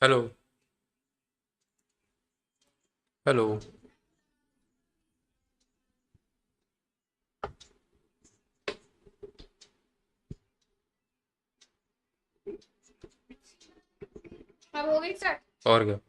Hello. Hello. अब हो गई स्टार्ट। और क्या।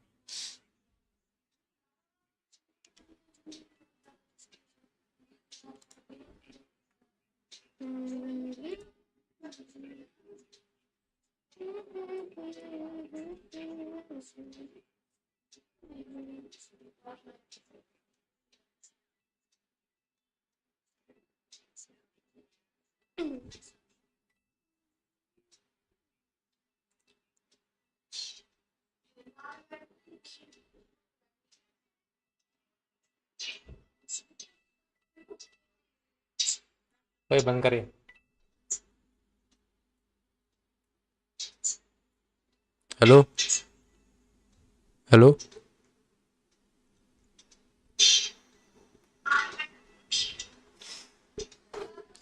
भाई बंद करे। हेलो। हेलो।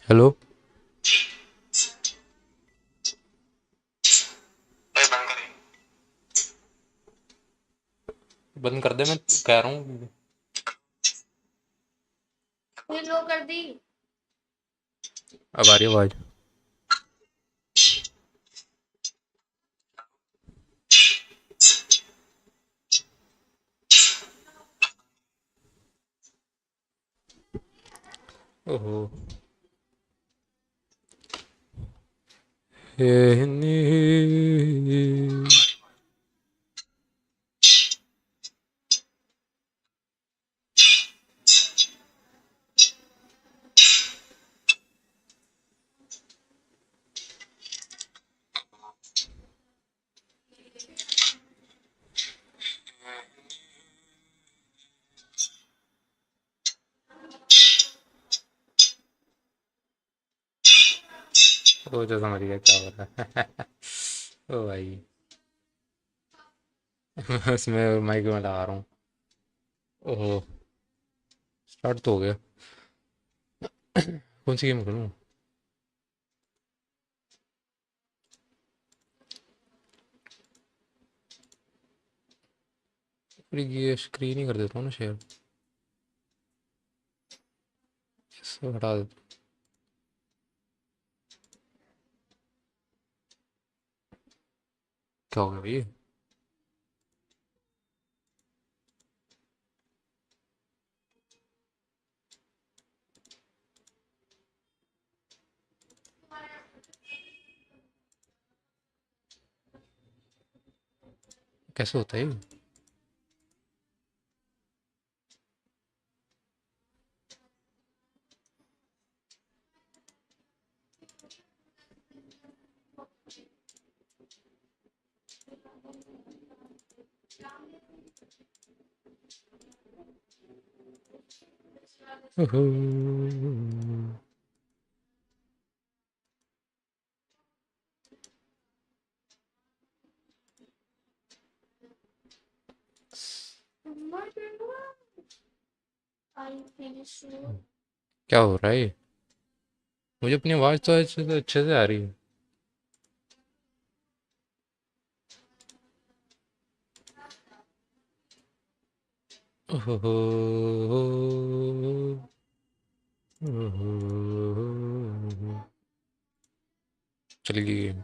हेलो। बंद कर दे, मैं कह रहा हूँ। ये लो कर दी। अब आ रही है आवाज। ओहो। ये नी- ओ जो समझ गया क्या हो रहा है। ओ भाई। उसमें माइक में लगा रहा हूँ। ओहो। स्टार्ट तो हो गया। कौन सी गेम करूँ। पूरी ये स्क्रीन ही कर देता हूँ ना शेयर। इसको हटा देता हूँ। क्या हो गया भाई। कैसे होता है ये? ओहो। I feel so. क्या हो रहा है ये? मुझे अपनी आवाज तो अच्छे से आ रही है। ओहो। ओहो। चली गई गेम।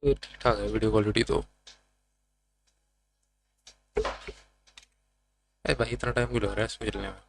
ये ठीक ठाक है वीडियो क्वालिटी तो। अरे भाई इतना टाइम क्यों लग रहा है इसमें चलने में।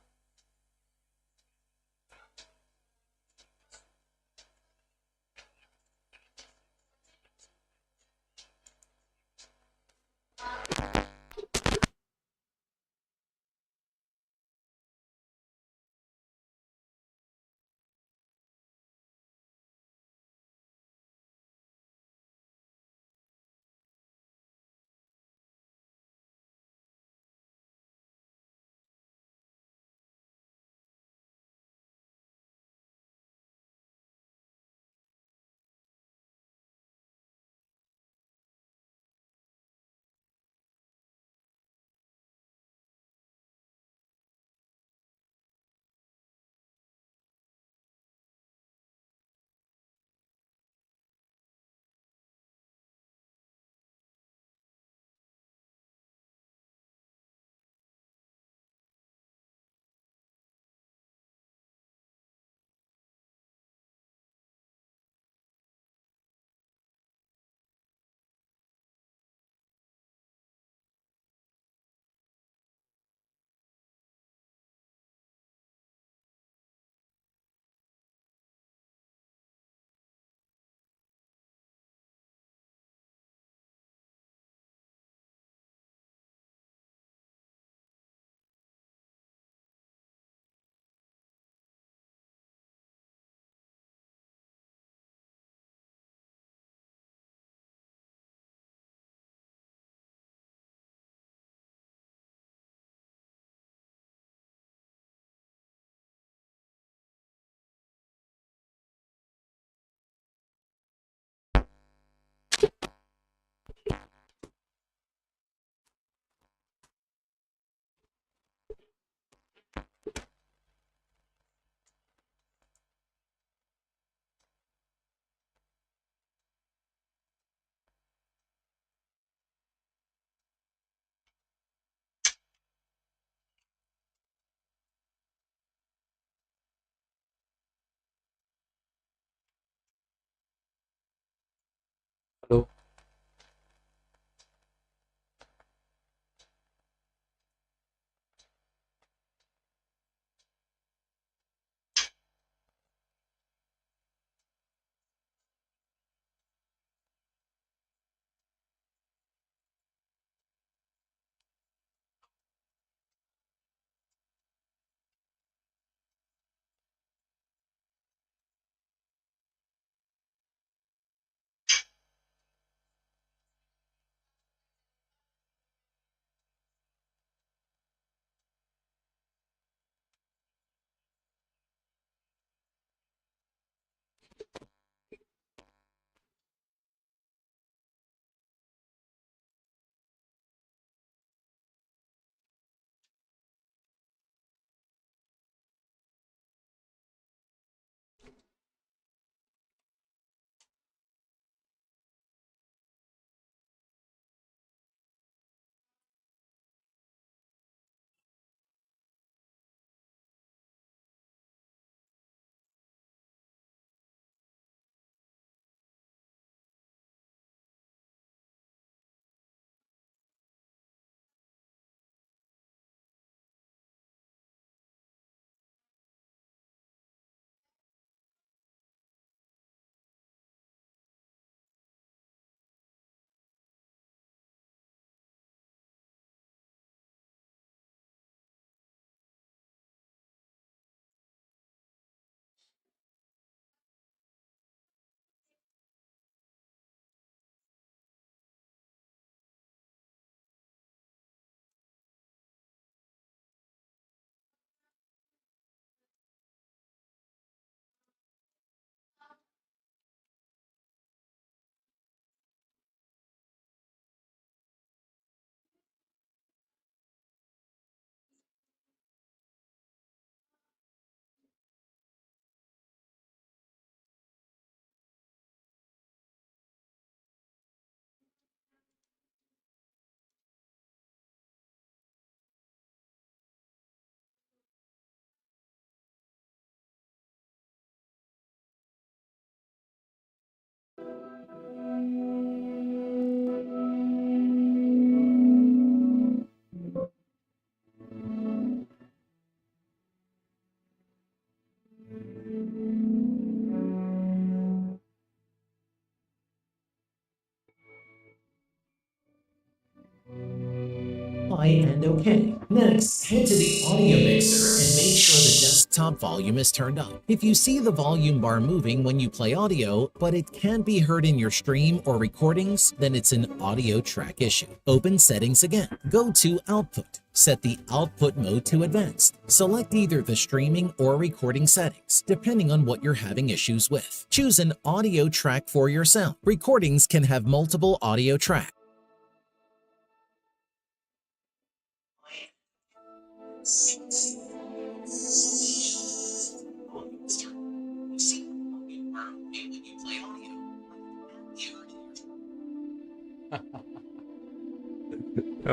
and OK. Next, head to the audio mixer and make sure the desktop volume is turned up. If you see the volume bar moving when you play audio, but it can't be heard in your stream or recordings, then it's an audio track issue. Open Settings again. Go to Output. Set the output mode to advanced. Select either the streaming or recording settings, depending on what you're having issues with. Choose an audio track for your sound. Recordings can have multiple audio tracks.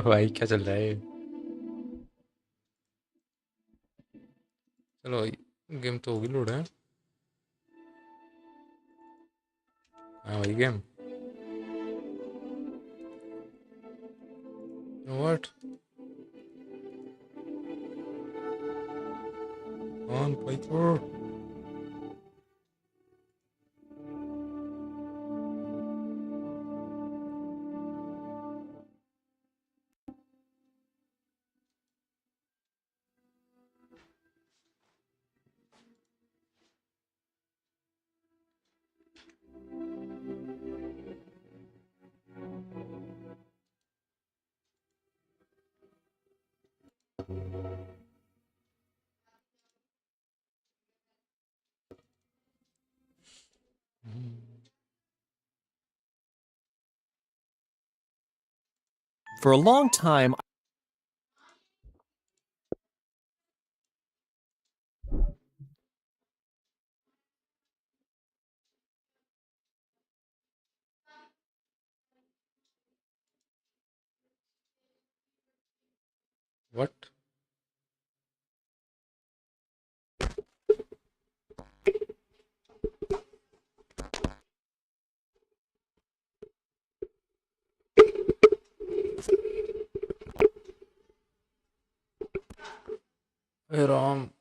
भाई क्या चल रहा है? चलो भाई, game तो होगी load है। हाँ भाई game. What? On Piper. For a long time, What? Hey Ram.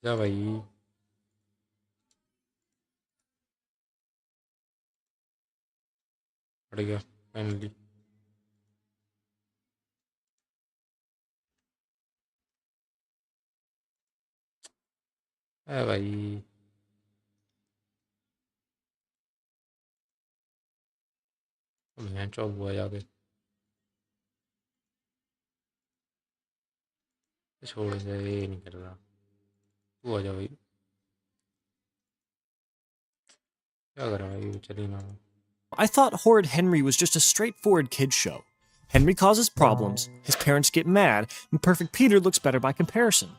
जा भाई। पड़ गया फाइनली। है भाई। मैं चौक हुआ जाके। छोड़ दे, ये नहीं कर रहा। तू आ जा भाई। क्या कर रहा है भाई? चली ना। I thought Horrid Henry was just a straightforward kids show. Henry causes problems, his parents get mad, and Perfect Peter looks better by comparison.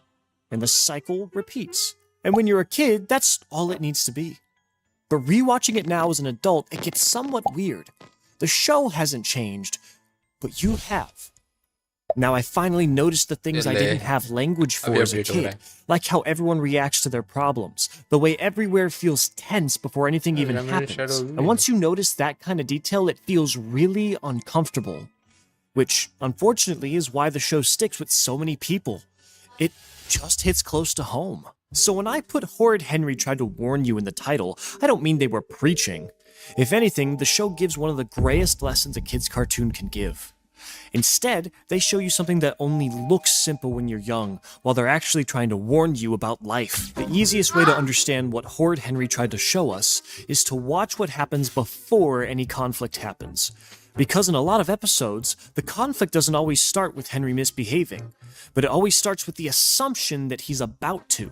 And the cycle repeats. And when you're a kid, that's all it needs to be. But rewatching it now as an adult, it gets somewhat weird. The show hasn't changed, but you have. Now I finally noticed the things I didn't have language for as a kid, like how everyone reacts to their problems, the way everywhere feels tense before anything even happens. And once you notice that kind of detail, it feels really uncomfortable. Which, unfortunately, is why the show sticks with so many people. It just hits close to home. So when I put Horrid Henry tried to warn you in the title, I don't mean they were preaching. If anything, the show gives one of the grayest lessons a kid's cartoon can give. Instead, they show you something that only looks simple when you're young, while they're actually trying to warn you about life. The easiest way to understand what Horrid Henry tried to show us is to watch what happens before any conflict happens. Because in a lot of episodes, the conflict doesn't always start with Henry misbehaving, but it always starts with the assumption that he's about to.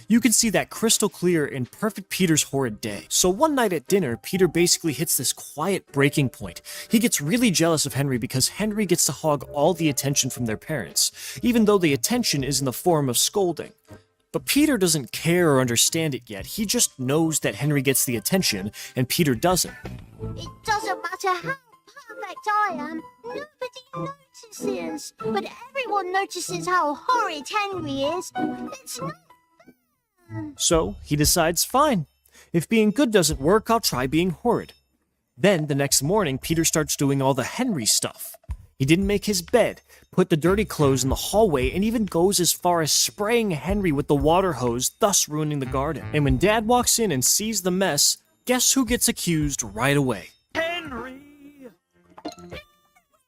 You can see that crystal clear in Perfect Peter's Horrid Day. So one night at dinner, Peter basically hits this quiet breaking point. He gets really jealous of Henry because Henry gets to hog all the attention from their parents, even though the attention is in the form of scolding. But Peter doesn't care or understand it yet. He just knows that Henry gets the attention and Peter doesn't. It doesn't matter how perfect I am, nobody notices. But everyone notices how horrid Henry is. It's not. So he decides, fine. If being good doesn't work, I'll try being horrid. Then the next morning, Peter starts doing all the Henry stuff. He didn't make his bed, put the dirty clothes in the hallway, and even goes as far as spraying Henry with the water hose, thus ruining the garden. And when Dad walks in and sees the mess, guess who gets accused right away? Henry! It's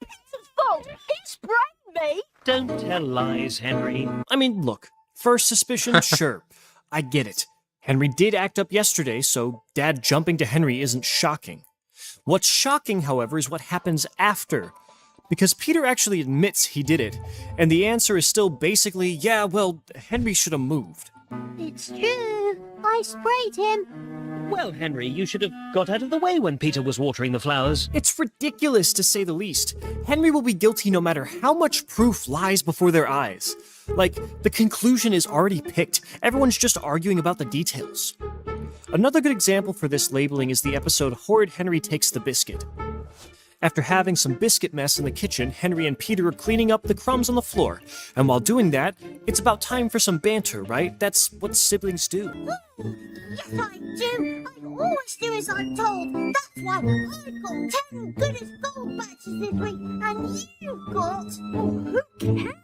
his fault. He sprayed me. Don't tell lies, Henry. I mean, look, first suspicion, sure. I get it. Henry did act up yesterday, so Dad jumping to Henry isn't shocking. What's shocking, however, is what happens after. Because Peter actually admits he did it, and the answer is still basically, yeah, well, Henry should have moved. It's true. I sprayed him. Well, Henry, you should have got out of the way when Peter was watering the flowers. It's ridiculous, to say the least. Henry will be guilty no matter how much proof lies before their eyes. Like, the conclusion is already picked. Everyone's just arguing about the details. Another good example for this labeling is the episode Horrid Henry Takes the Biscuit. After having some biscuit mess in the kitchen, Henry and Peter are cleaning up the crumbs on the floor. And while doing that, it's about time for some banter, right? That's what siblings do. Yes, I do. I always do as I'm told. That's why I've got 10 good as gold badges this week, and you've got... Oh, who cares?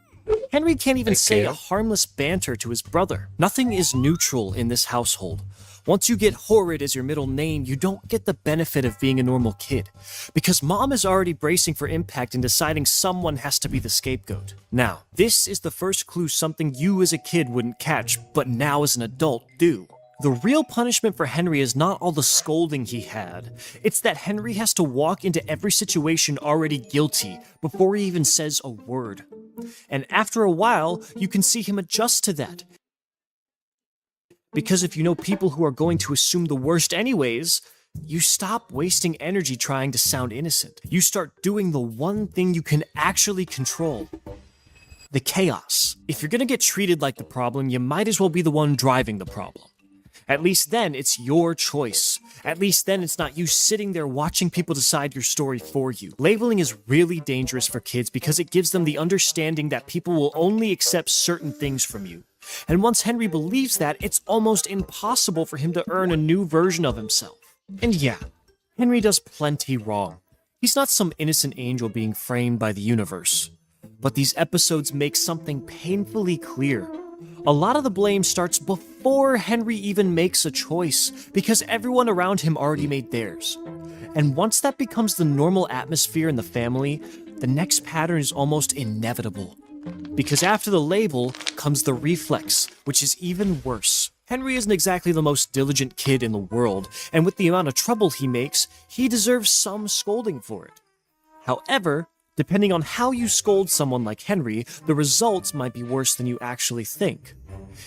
Henry can't even say care. a harmless banter to his brother. Nothing is neutral in this household. Once you get Horrid as your middle name, you don't get the benefit of being a normal kid. Because Mom is already bracing for impact and deciding someone has to be the scapegoat. Now, this is the first clue something you as a kid wouldn't catch, but now as an adult do. The real punishment for Henry is not all the scolding he had. It's that Henry has to walk into every situation already guilty before he even says a word. And after a while, you can see him adjust to that. Because if you know people who are going to assume the worst anyways, you stop wasting energy trying to sound innocent. You start doing the one thing you can actually control. The chaos. If you're gonna get treated like the problem, you might as well be the one driving the problem. At least then, it's your choice. At least then, it's not you sitting there watching people decide your story for you. Labeling is really dangerous for kids because it gives them the understanding that people will only accept certain things from you. And once Henry believes that, it's almost impossible for him to earn a new version of himself. And yeah, Henry does plenty wrong. He's not some innocent angel being framed by the universe. But these episodes make something painfully clear. A lot of the blame starts before Henry even makes a choice, because everyone around him already made theirs. And once that becomes the normal atmosphere in the family, the next pattern is almost inevitable. Because after the label comes the reflex, which is even worse. Henry isn't exactly the most diligent kid in the world, and with the amount of trouble he makes, he deserves some scolding for it. However, depending on how you scold someone like Henry, the results might be worse than you actually think.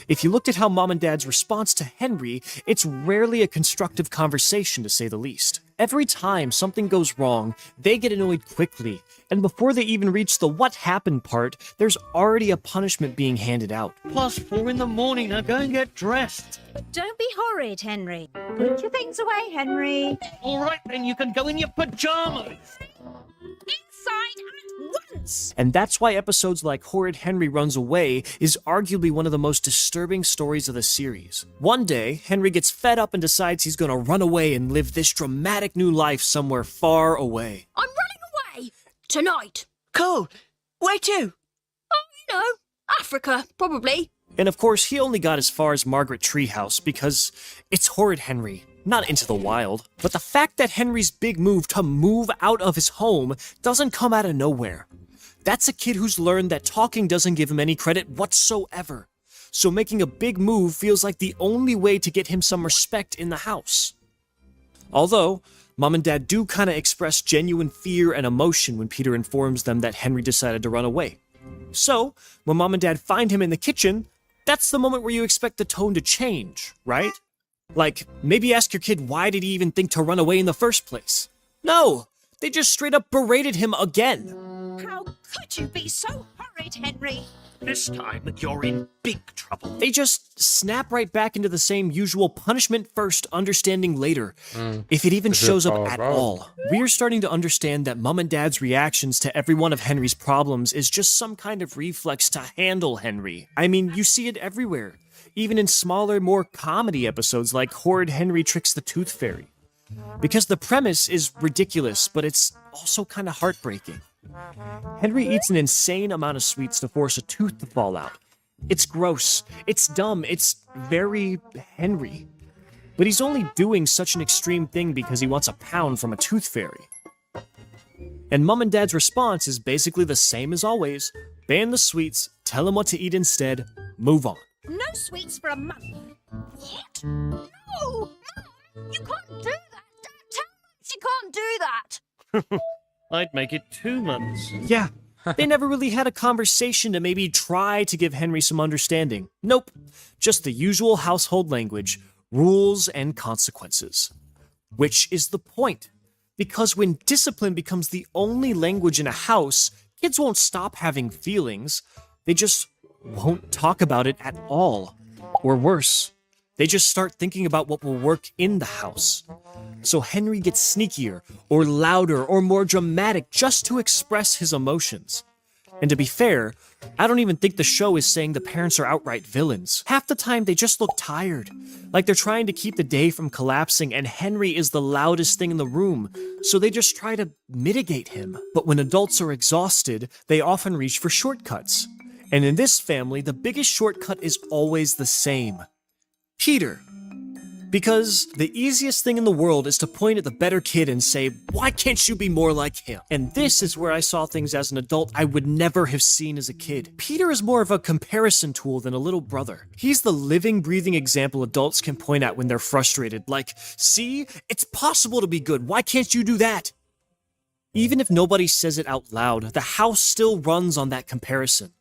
If you looked at how Mom and Dad's response to Henry, it's rarely a constructive conversation to say the least. Every time something goes wrong, they get annoyed quickly, and before they even reach the what happened part, there's already a punishment being handed out. +4 in the morning, now go and get dressed. Don't be horrid, Henry. Put your things away, Henry. All right, then you can go in your pajamas. Inside at once! And that's why episodes like Horrid Henry Runs Away is arguably one of the most disturbing stories of the series. One day, Henry gets fed up and decides he's gonna run away and live this dramatic new life somewhere far away. I'm running away! Tonight! Cool. Where to? You know, Africa, probably. And of course, he only got as far as Margaret Treehouse because it's Horrid Henry, not Into the Wild. But the fact that Henry's big move to move out of his home doesn't come out of nowhere. That's a kid who's learned that talking doesn't give him any credit whatsoever. So making a big move feels like the only way to get him some respect in the house. Although, Mom and Dad do kinda express genuine fear and emotion when Peter informs them that Henry decided to run away. So, when Mom and Dad find him in the kitchen, that's the moment where you expect the tone to change, right? Like, maybe ask your kid why did he even think to run away in the first place? No! They just straight up berated him again. How could you be so horrid, Henry? This time, you're in big trouble. They just snap right back into the same usual punishment first, understanding later, if it even Is it shows up all at about? all. We're starting to understand that Mom and Dad's reactions to every one of Henry's problems is just some kind of reflex to handle Henry. I mean, you see it everywhere, even in smaller, more comedy episodes like Horrid Henry Tricks the Tooth Fairy. Because the premise is ridiculous, but it's also kind of heartbreaking. Henry eats an insane amount of sweets to force a tooth to fall out. It's gross, it's dumb, it's very Henry. But he's only doing such an extreme thing because he wants a pound from a tooth fairy. And Mom and Dad's response is basically the same as always. Ban the sweets, tell him what to eat instead, move on. No sweets for a month. What? No! Mum, you can't do that! Dad, tell us you can't do that! I'd make it 2 months. Yeah, they never really had a conversation to maybe try to give Henry some understanding. Nope, just the usual household language, rules and consequences. Which is the point. Because when discipline becomes the only language in a house, kids won't stop having feelings. They just won't talk about it at all. Or worse, they just start thinking about what will work in the house. So Henry gets sneakier, or louder, or more dramatic just to express his emotions. And to be fair, I don't even think the show is saying the parents are outright villains. Half the time they just look tired, like they're trying to keep the day from collapsing, and Henry is the loudest thing in the room, so they just try to mitigate him. But when adults are exhausted, they often reach for shortcuts. And in this family, the biggest shortcut is always the same. Peter. Because the easiest thing in the world is to point at the better kid and say, why can't you be more like him? And this is where I saw things as an adult I would never have seen as a kid. Peter is more of a comparison tool than a little brother. He's the living, breathing example adults can point at when they're frustrated, like, see, it's possible to be good, why can't you do that? Even if nobody says it out loud, the house still runs on that comparison.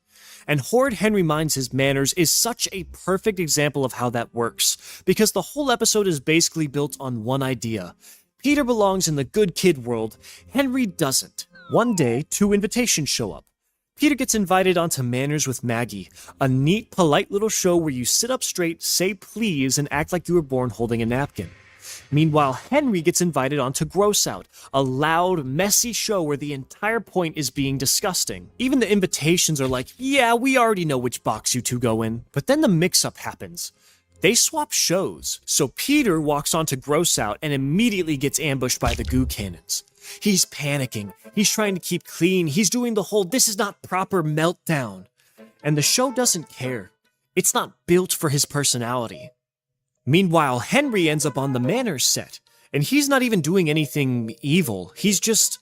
And Horrid Henry Minds His Manners is such a perfect example of how that works, because the whole episode is basically built on one idea. Peter belongs in the good kid world, Henry doesn't. One day, 2 invitations show up. Peter gets invited onto Manners with Maggie, a neat, polite little show where you sit up straight, say please, and act like you were born holding a napkin. Meanwhile, Henry gets invited onto Gross Out, a loud, messy show where the entire point is being disgusting. Even the invitations are like, yeah, we already know which box you two go in. But then the mix-up happens. They swap shows, so Peter walks onto Gross Out and immediately gets ambushed by the goo cannons. He's panicking, he's trying to keep clean, he's doing the whole this is not proper meltdown. And the show doesn't care. It's not built for his personality. Meanwhile, Henry ends up on the Manners set, and he's not even doing anything evil, he's just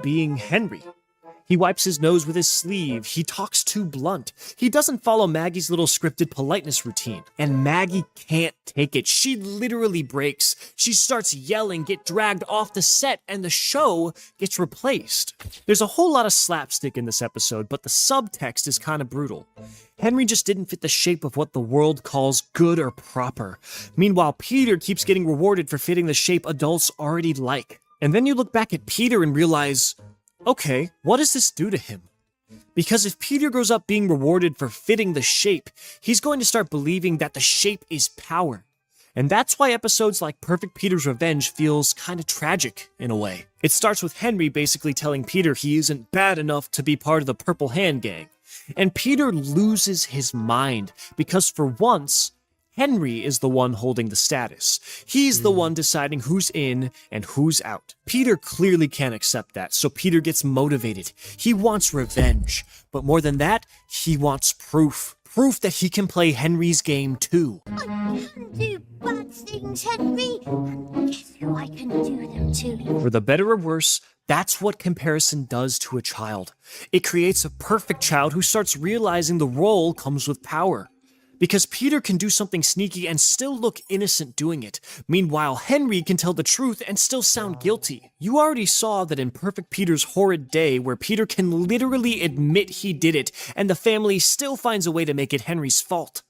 being Henry. He wipes his nose with his sleeve, he talks too blunt, he doesn't follow Maggie's little scripted politeness routine, and Maggie can't take it. She literally breaks. She starts yelling, get dragged off the set, and the show gets replaced. There's a whole lot of slapstick in this episode, but the subtext is kind of brutal. Henry just didn't fit the shape of what the world calls good or proper. Meanwhile, Peter keeps getting rewarded for fitting the shape adults already like. And then you look back at Peter and realize, okay, what does this do to him? Because if Peter grows up being rewarded for fitting the shape, he's going to start believing that the shape is power. And that's why episodes like Perfect Peter's Revenge feels kind of tragic in a way. It starts with Henry basically telling Peter he isn't bad enough to be part of the Purple Hand Gang. And Peter loses his mind because for once, Henry is the one holding the status. He's the one deciding who's in and who's out. Peter clearly can't accept that, so Peter gets motivated. He wants revenge. But more than that, he wants proof. Proof that he can play Henry's game too. I can do bad things, Henry, and guess who I can do them to? For the better or worse, that's what comparison does to a child. It creates a perfect child who starts realizing the role comes with power. Because Peter can do something sneaky and still look innocent doing it. Meanwhile, Henry can tell the truth and still sound guilty. You already saw that in Perfect Peter's Horrid Day, where Peter can literally admit he did it, and the family still finds a way to make it Henry's fault.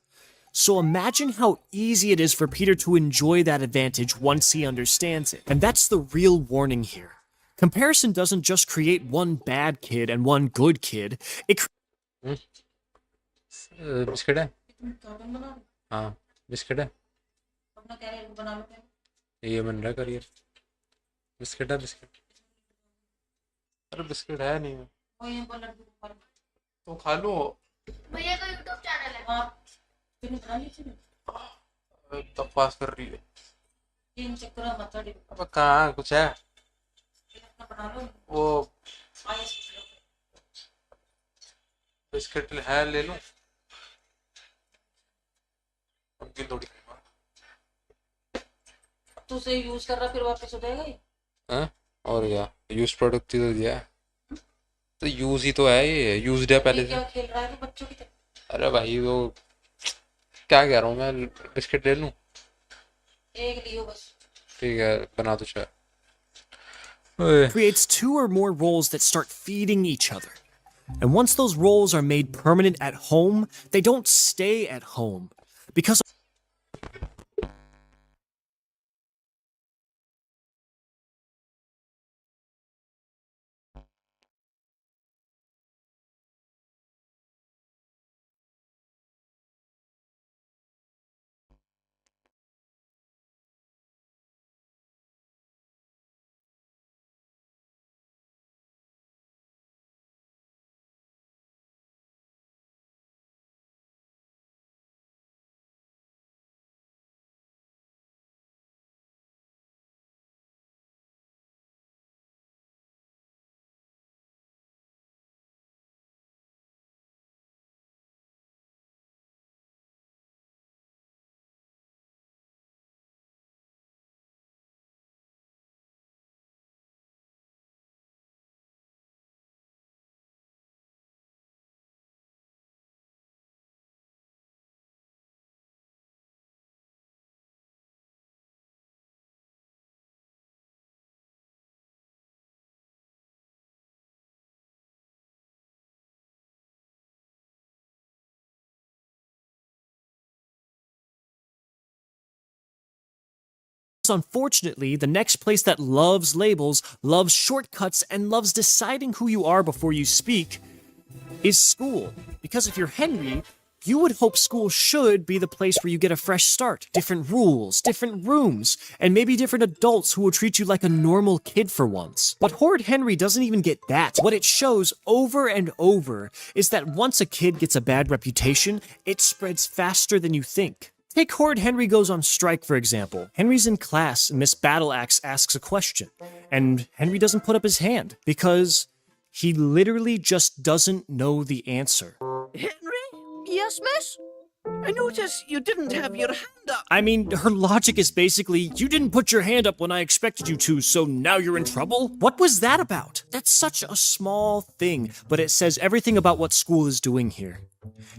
So imagine how easy it is for Peter to enjoy that advantage once he understands it. And that's the real warning here. Comparison doesn't just create one bad kid and one good kid. Biscuit है? हाँ biscuit है। ये बन रहा है career. Biscuit है biscuit. अरे biscuit है नहीं तो खा लो। भैया का यूट्यूब चैनल है। बकवास कर रही है। अब कहाँ कुछ है वो बिस्किट है ले लूं। थोड़ी तू से यूज कर रहा फिर वापस हो जाएगा ये। हाँ और क्या यूज प्रोडक्ट ही तो दिया है। तो यूज ही तो है ये यूज्ड है पहले से। क्या खेल रहा है तो बच्चों की तरह। अरे भाई वो क्या कह रहा हूँ मैं बिस्किट ले लूं। एक लियो बस। ठीक है बना दो चाय। Creates 2 or more roles that start feeding each other. And once those roles are made permanent at home, they don't stay at home. Because unfortunately, the next place that loves labels, loves shortcuts, and loves deciding who you are before you speak is school. Because if you're Henry, you would hope school should be the place where you get a fresh start. Different rules, different rooms, and maybe different adults who will treat you like a normal kid for once. But Horrid Henry doesn't even get that. What it shows over and over is that once a kid gets a bad reputation, it spreads faster than you think. Take Horrid Henry Goes on Strike, for example. Henry's in class, and Miss Battleaxe asks a question, and Henry doesn't put up his hand because he literally just doesn't know the answer. Henry? Yes, miss? I notice you didn't have your hand up. I mean, her logic is basically, you didn't put your hand up when I expected you to, so now you're in trouble? What was that about? That's such a small thing, but it says everything about what school is doing here.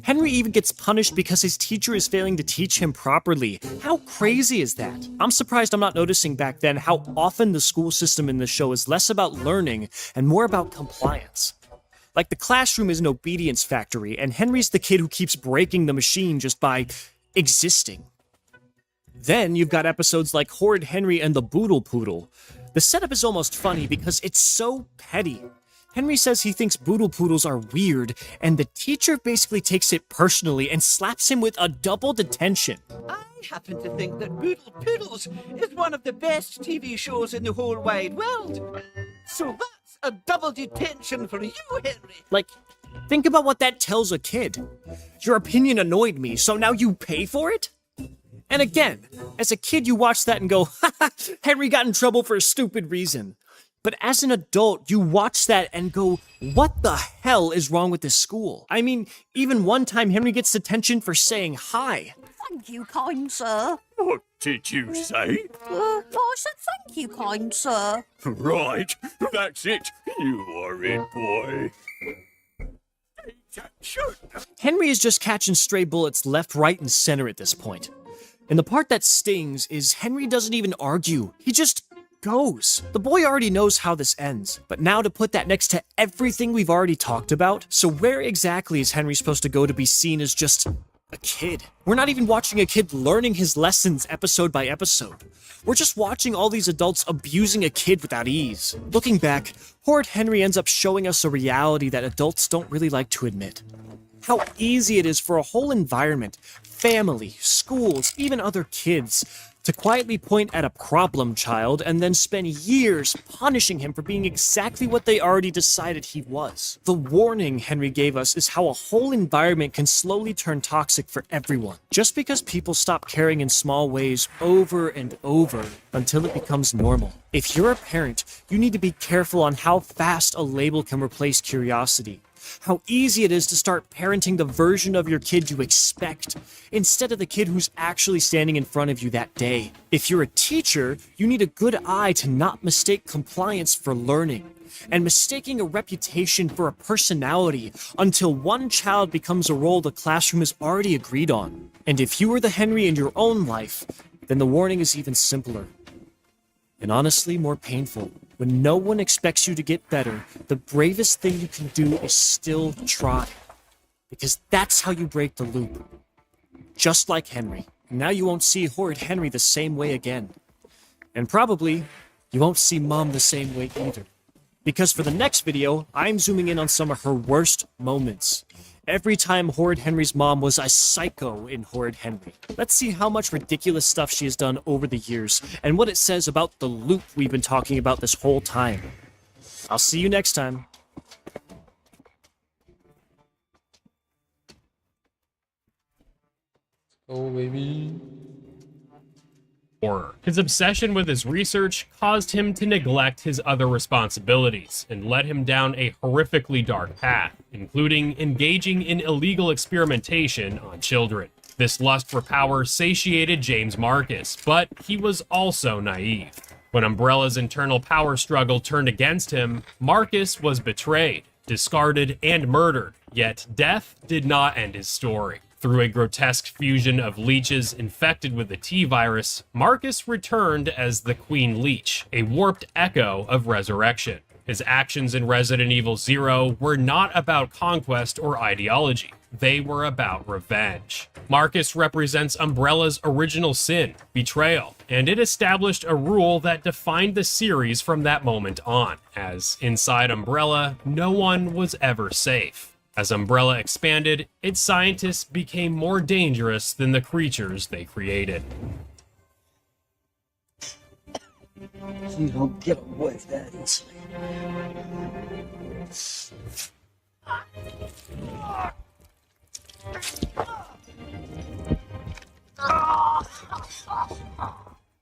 Henry even gets punished because his teacher is failing to teach him properly. How crazy is that? I'm surprised I'm not noticing back then how often the school system in this show is less about learning and more about compliance. Like, the classroom is an obedience factory, and Henry's the kid who keeps breaking the machine just by existing. Then you've got episodes like Horrid Henry and the Boodle Poodle. The setup is almost funny because it's so petty. Henry says he thinks Boodle Poodles are weird, and the teacher basically takes it personally and slaps him with a double detention. I happen to think that Boodle Poodles is one of the best TV shows in the whole wide world. So that's a double detention for you, Henry. Like, think about what that tells a kid. Your opinion annoyed me, so now you pay for it? And again, as a kid you watch that and go, haha, Henry got in trouble for a stupid reason. But as an adult, you watch that and go, what the hell is wrong with this school? I mean, even one time Henry gets detention for saying hi. Thank you, kind sir. What did you say? I said thank you, kind sir. Right, that's it. You are it, boy. Henry is just catching stray bullets left, right, and center at this point. And the part that stings is Henry doesn't even argue. He just goes. The boy already knows how this ends, but now to put that next to everything we've already talked about, so where exactly is Henry supposed to go to be seen as just a kid? We're not even watching a kid learning his lessons episode by episode. We're just watching all these adults abusing a kid without ease. Looking back, Horrid Henry ends up showing us a reality that adults don't really like to admit. How easy it is for a whole environment, family, schools, even other kids, to quietly point at a problem child and then spend years punishing him for being exactly what they already decided he was. The warning Henry gave us is how a whole environment can slowly turn toxic for everyone, just because people stop caring in small ways over and over until it becomes normal. If you're a parent, you need to be careful on how fast a label can replace curiosity. How easy it is to start parenting the version of your kid you expect, instead of the kid who's actually standing in front of you that day. If you're a teacher, you need a good eye to not mistake compliance for learning, and mistaking a reputation for a personality until one child becomes a role the classroom has already agreed on. And if you are the Henry in your own life, then the warning is even simpler. And honestly, more painful. When no one expects you to get better, the bravest thing you can do is still try. Because that's how you break the loop. Just like Henry. Now you won't see Horrid Henry the same way again. And probably, you won't see Mom the same way either. Because for the next video, I'm zooming in on some of her worst moments. Every time Horrid Henry's mom was a psycho in Horrid Henry. Let's see how much ridiculous stuff she has done over the years, and what it says about the loop we've been talking about this whole time. I'll see you next time. Oh, baby. Horror. His obsession with his research caused him to neglect his other responsibilities and led him down a horrifically dark path, including engaging in illegal experimentation on children. This lust for power satiated James Marcus, but he was also naive. When Umbrella's internal power struggle turned against him, Marcus was betrayed, discarded, and murdered, yet death did not end his story. Through a grotesque fusion of leeches infected with the T-virus, Marcus returned as the Queen Leech, a warped echo of resurrection. His actions in Resident Evil 0 were not about conquest or ideology. They were about revenge. Marcus represents Umbrella's original sin, betrayal, and it established a rule that defined the series from that moment on, as inside Umbrella, no one was ever safe. As Umbrella expanded, its scientists became more dangerous than the creatures they created. You don't get away that easily.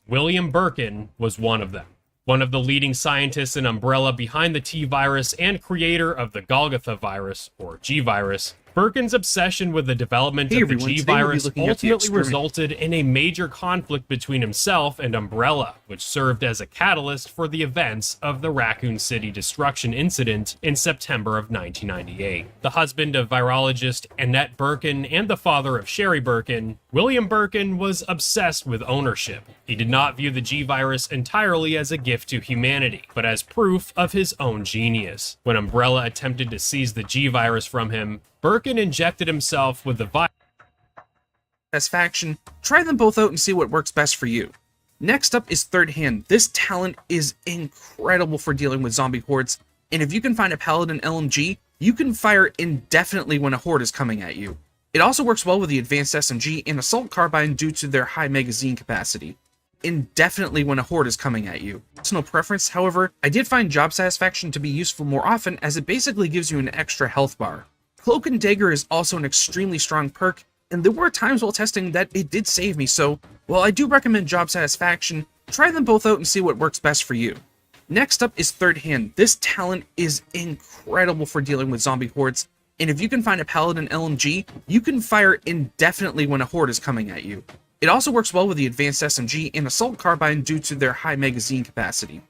William Birkin was one of them. One of the leading scientists in Umbrella behind the T-virus and creator of the Golgotha virus, or G-virus. Birkin's obsession with the development of the G-virus ultimately resulted in a major conflict between himself and Umbrella, which served as a catalyst for the events of the Raccoon City destruction incident in September of 1998. The husband of virologist Annette Birkin and the father of Sherry Birkin, William Birkin was obsessed with ownership. He did not view the G-virus entirely as a gift to humanity, but as proof of his own genius. When Umbrella attempted to seize the G-virus from him, Birkin injected himself with the virus. Satisfaction, try them both out and see what works best for you. Next up is Third Hand. This talent is incredible for dealing with zombie hordes, and if you can find a Paladin LMG, you can fire indefinitely when a horde is coming at you. It also works well with the Advanced SMG and Assault Carbine due to their high magazine capacity. Indefinitely when a horde is coming at you. Personal preference, however, I did find Job Satisfaction to be useful more often as it basically gives you an extra health bar. Cloak and Dagger is also an extremely strong perk, and there were times while testing that it did save me, so while I do recommend Job Satisfaction, try them both out and see what works best for you. Next up is Third Hand. This talent is incredible for dealing with zombie hordes, and if you can find a Paladin LMG, you can fire indefinitely when a horde is coming at you. It also works well with the Advanced SMG and Assault Carbine due to their high magazine capacity.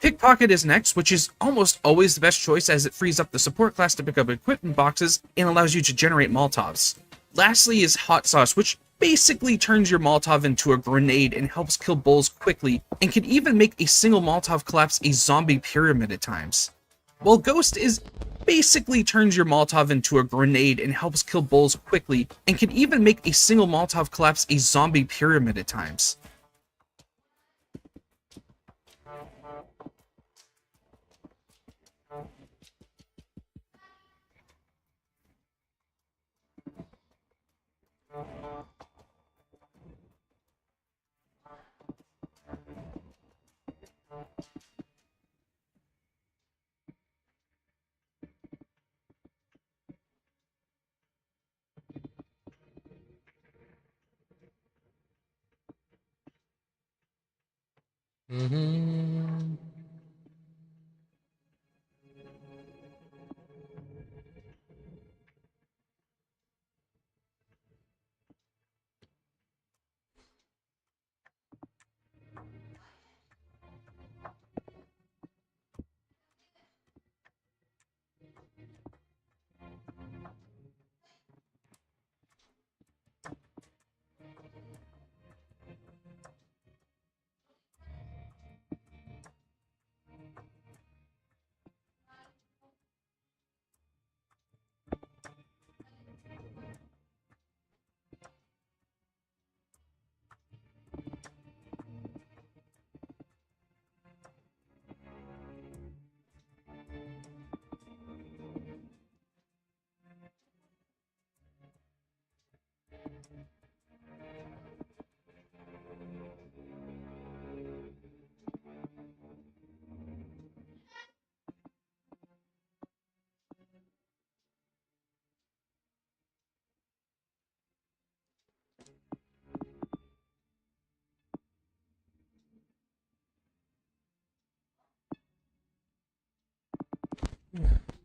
Pickpocket is next, which is almost always the best choice as it frees up the support class to pick up equipment boxes and allows you to generate Molotovs. Lastly is Hot Sauce, which basically turns your Molotov into a grenade and helps kill bulls quickly, and can even make a single Molotov collapse a zombie pyramid at times. While Ghost is basically turns your Molotov into a grenade and helps kill bulls quickly, and can even make a single Molotov collapse a zombie pyramid at times. Mm-hmm.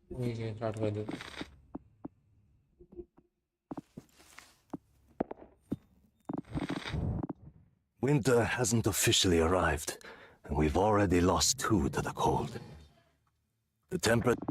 We can start with it. Winter hasn't officially arrived, and we've already lost 2 to the cold. The temperature...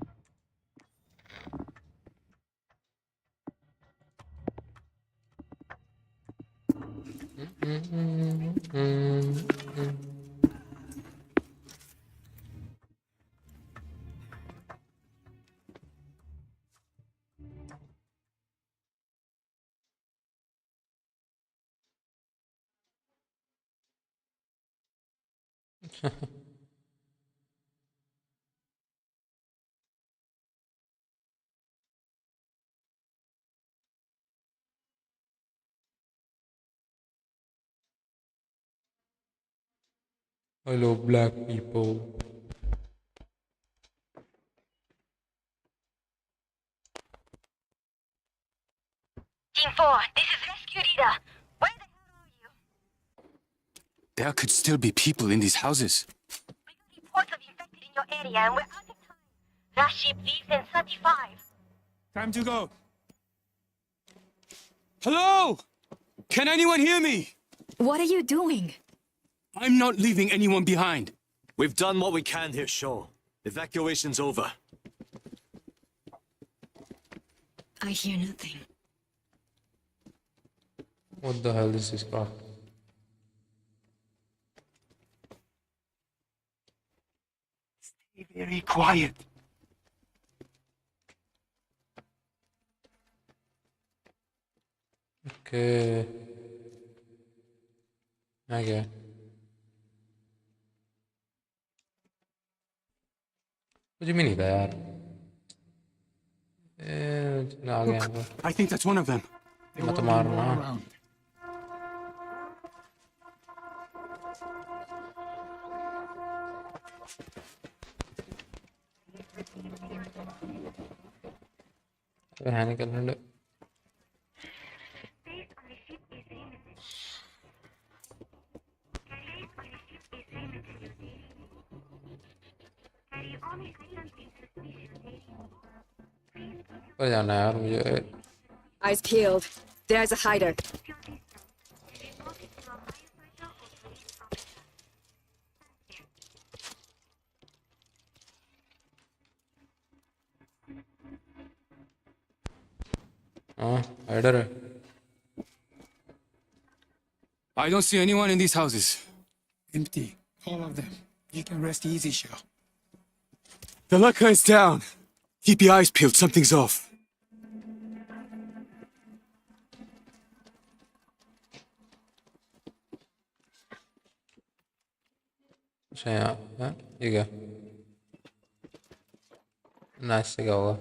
Hello, black people. Team 4, this is Rescue Leader. Where the hell are you? There could still be people in these houses. We got reports of infected in your area and we're out of time. Last ship leaves in 35. Time to go. Hello? Can anyone hear me? What are you doing? I'm not leaving anyone behind. We've done what we can here, Shaw. Evacuation's over. I hear nothing. What the hell is this crap? Stay very quiet. Okay. Okay. कुछ भी नहीं था यार आ गया वो I think that's one of them. मत मारना है निकल रहे पर जाना है यार मुझे Eyes peeled. There's a hider. हाँ हाइडर है I don't see anyone in these houses. Empty. All of them. You can rest easy, Shaw. The lacquer is down. Keep your eyes peeled. Something's off. अच्छा यहाँ है ये क्या nice से क्या होगा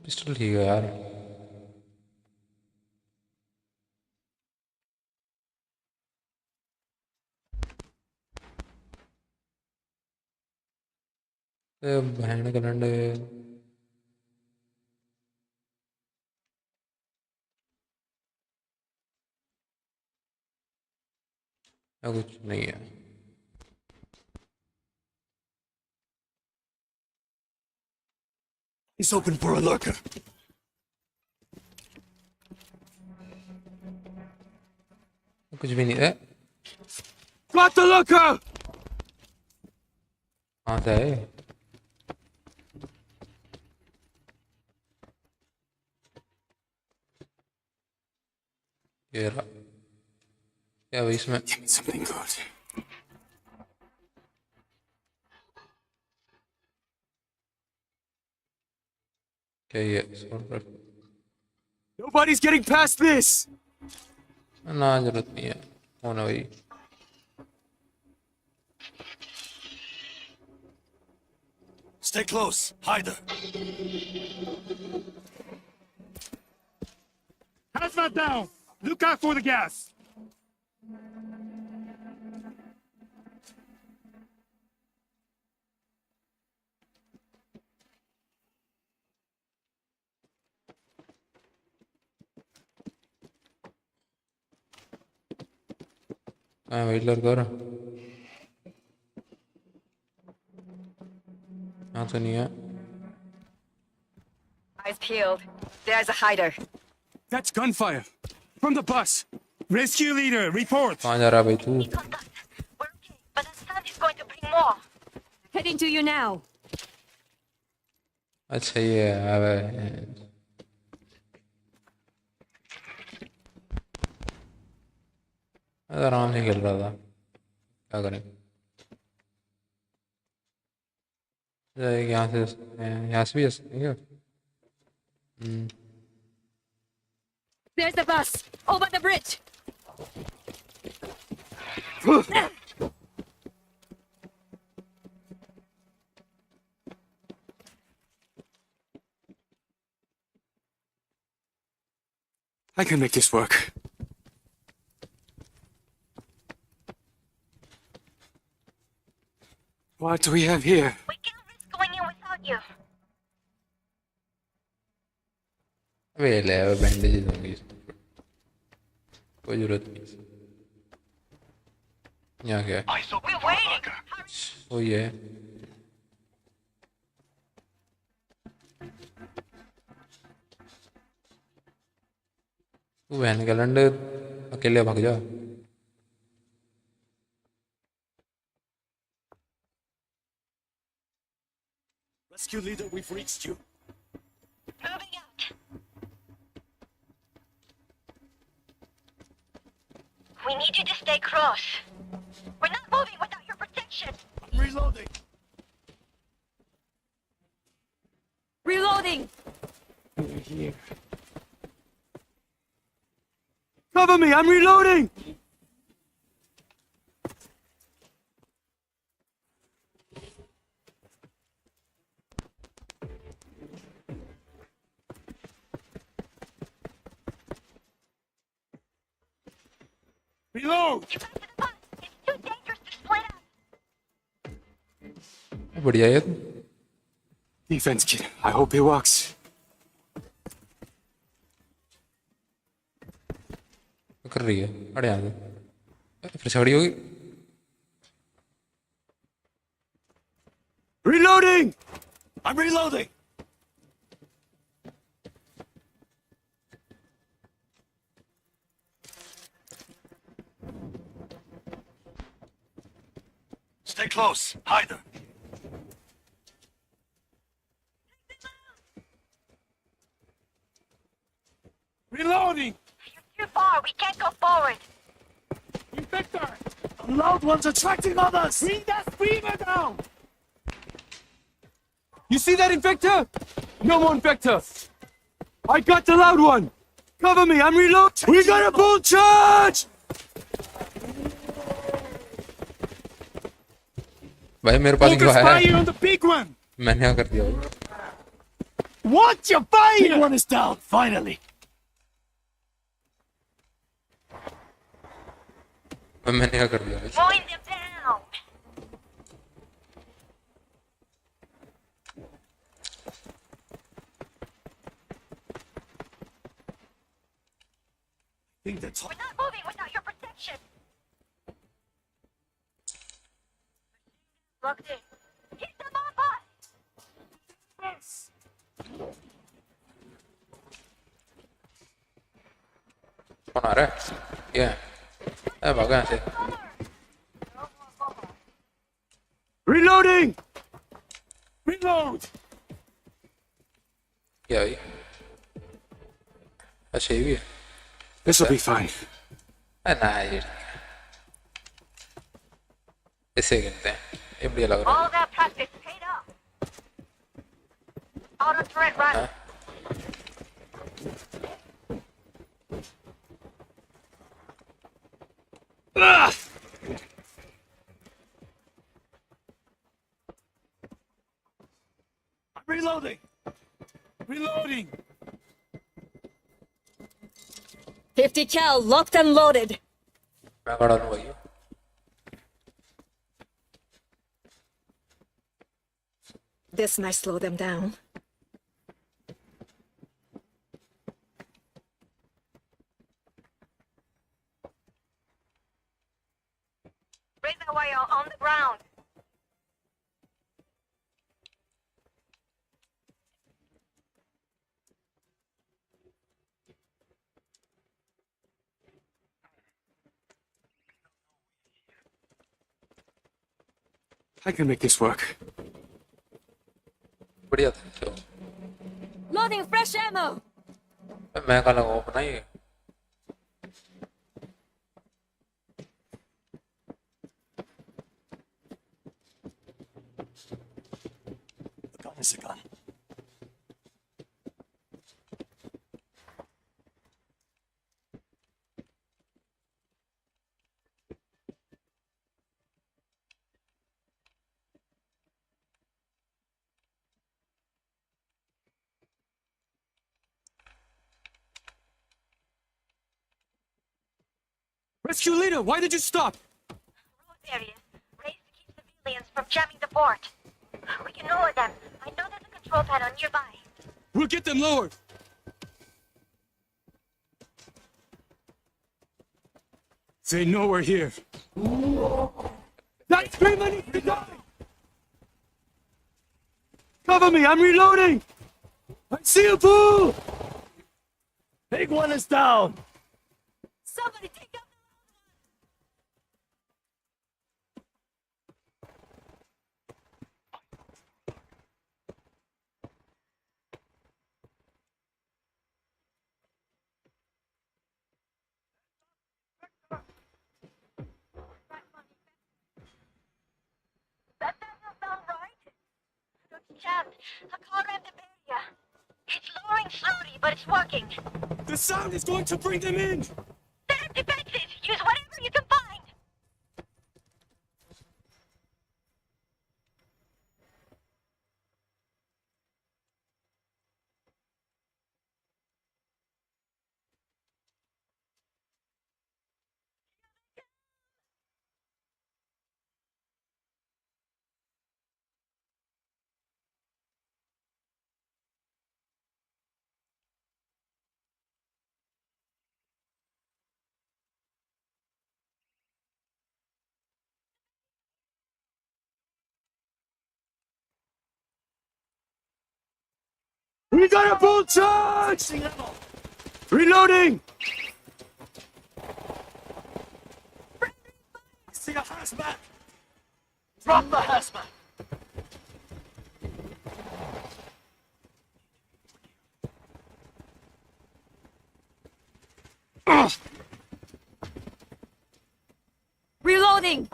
पिस्टल ठीक है यार। बहन का लंडे कुछ नहीं है। He's open for a lurker. कुछ भी नहीं है। Got the lurker! कहाँ से है? ये रहा। क्या भाई इसमें? Give me something good. क्या ये? Nobody's getting past this! ना जरूरत नहीं है। होना भाई। Stay close. Hide her. Hazmat down! Look out for the gas! हाँ भाई लड़का रहा। यहाँ तो नहीं है। Eyes peeled. There's a hider. That's gunfire! From the bus! Rescue leader, report! कहाँ जा रहा है भाई तू? We're okay, but that sound is going to bring more. Heading to you now. अच्छा ये है। आराम से खेल रहा था। क्या करें? यहाँ से भी जा सकते हैं क्या? There's the bus. Over the bridge. I can make this work. What do we have here? We can't risk going in without you. अबे ले बैंडेजेस होंगे कोई जरूरत नहीं। यहाँ क्या है? We're waiting. वो ये है। तू बहन का लंड अकेले भाग जा। Rescue leader, we've reached you. Moving out. We need you to stay close. We're not moving without your protection. I'm reloading. Reloading. Here. Cover me! I'm reloading! Reload! You back to the bus. It's too dangerous to split up. बढ़िया है तू। Defense kit. I hope it works. क्या कर रही है? अरे यहाँ से। फिर से खड़ी होगी। Reloading! I'm reloading. Stay close. Hide her. Reloading! You're too far. We can't go forward. Infector! The loud one's attracting others. Bring that screamer down! You see that infector? No more infector! I got the loud one! Cover me, I'm reloading! We got a bull charge! भाई मेरे पास Focus क्या है? fire on the big one! मैंने क्या कर दिया भाई? Want your fire! Big one is down, finally! मैंने क्या कर दिया? Wind them down. think that's We're not moving without your protection. Locked in. Hit the mama! Yes. कौन आ रहा है? ये है भागा यहाँ से. Reloading! Reload! क्या भाई? अच्छा ये भी है. This'll be fine. ना ये इसे गिनते हैं. ये बढ़िया लग रहा है. All that practice paid off. Auto turret run. Ah! I'm reloading. Reloading. 50 cal locked and loaded. मैं खड़ा हूँ भाई. This might slow them down. Bring the wire on the ground. I can make this work. बढ़िया था. चलो. Loading fresh ammo. मैं कहाँ लगाऊँ अपना ये? A gun is a gun. Rescue leader, why did you stop? Rose area. Raised to keep civilians from jamming the fort. We can lower them. I know there's a control panel nearby. We'll get them lowered. They know we're here. That's three minutes to die! Cover me, I'm reloading! I see a pool! Big one is down! Somebody take out. That doesn't sound right. Looks jammed. I can't run the barrier. It's lowering slowly, but it's working. The sound is going to bring them in! Set up defenses. Use whatever you can find. We got a full charge! Reloading! See a hazmat! Drop the hazmat! Reloading.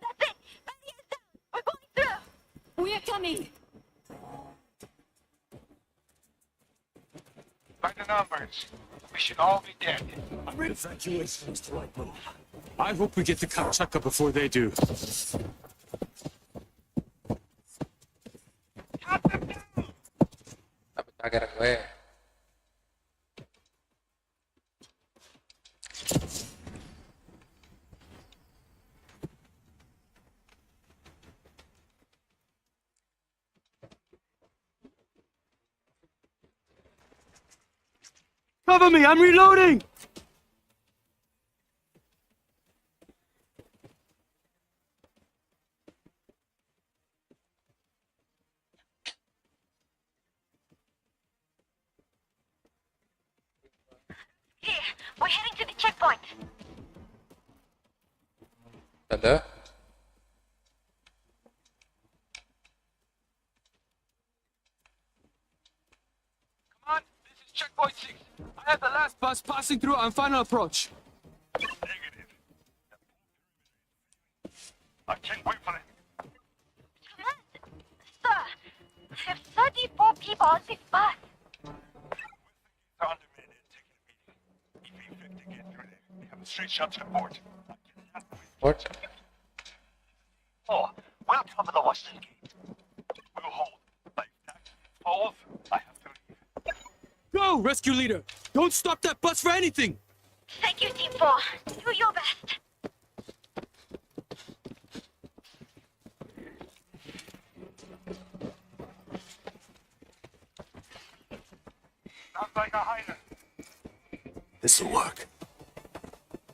That's it. Barrier's down. We're going through. We are coming. By the numbers, we should all be dead. Evacuation is the right move. I hope we get to Kamchatka before they do. Cut them down! Cover me, I'm reloading! Here, we're heading to the checkpoint. Hello? Come on, this is checkpoint 6. I have the last bus passing through on final approach. Negative. I can't wait for it. Command, sir, there's 34 people on this bus. They're undermanned and taking a meeting. EP-50 get through there. They have a straight shot to the port. What? Oh, we'll cover the western gate. We'll hold. Like that. Off, I have to leave. Go, rescue leader! Don't stop that bus for anything! Thank you, Team 4. Do your best. Sounds like a hider. This'll work.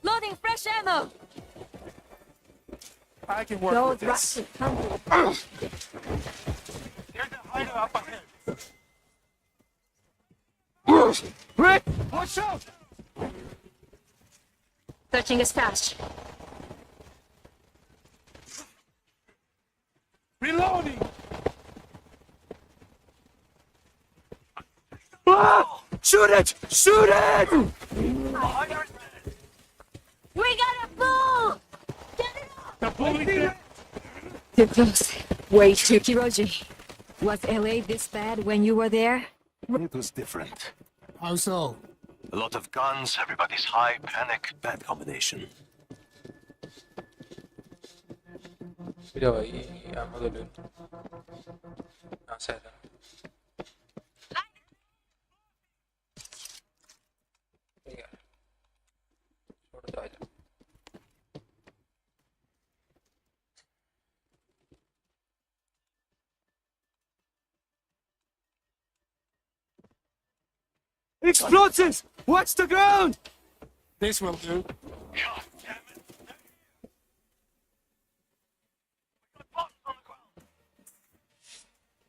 Loading fresh ammo. I can work Those with this. rats are hungry. There's a hider up ahead. Rick! Watch out! Searching is fast. Reloading! Ah! Shoot it! Shoot it! We gotta move! Get it up! The police! Too close. Way too Kiroji. Was LA this bad when you were there? It was different. How so? A lot of guns, everybody's high, panic, bad combination. जा भाई ammo तो ले लो यहाँ से आता यार छोड़ दो आजा Explosives! Watch the ground! This will do. God damn it. We got bombs on the ground.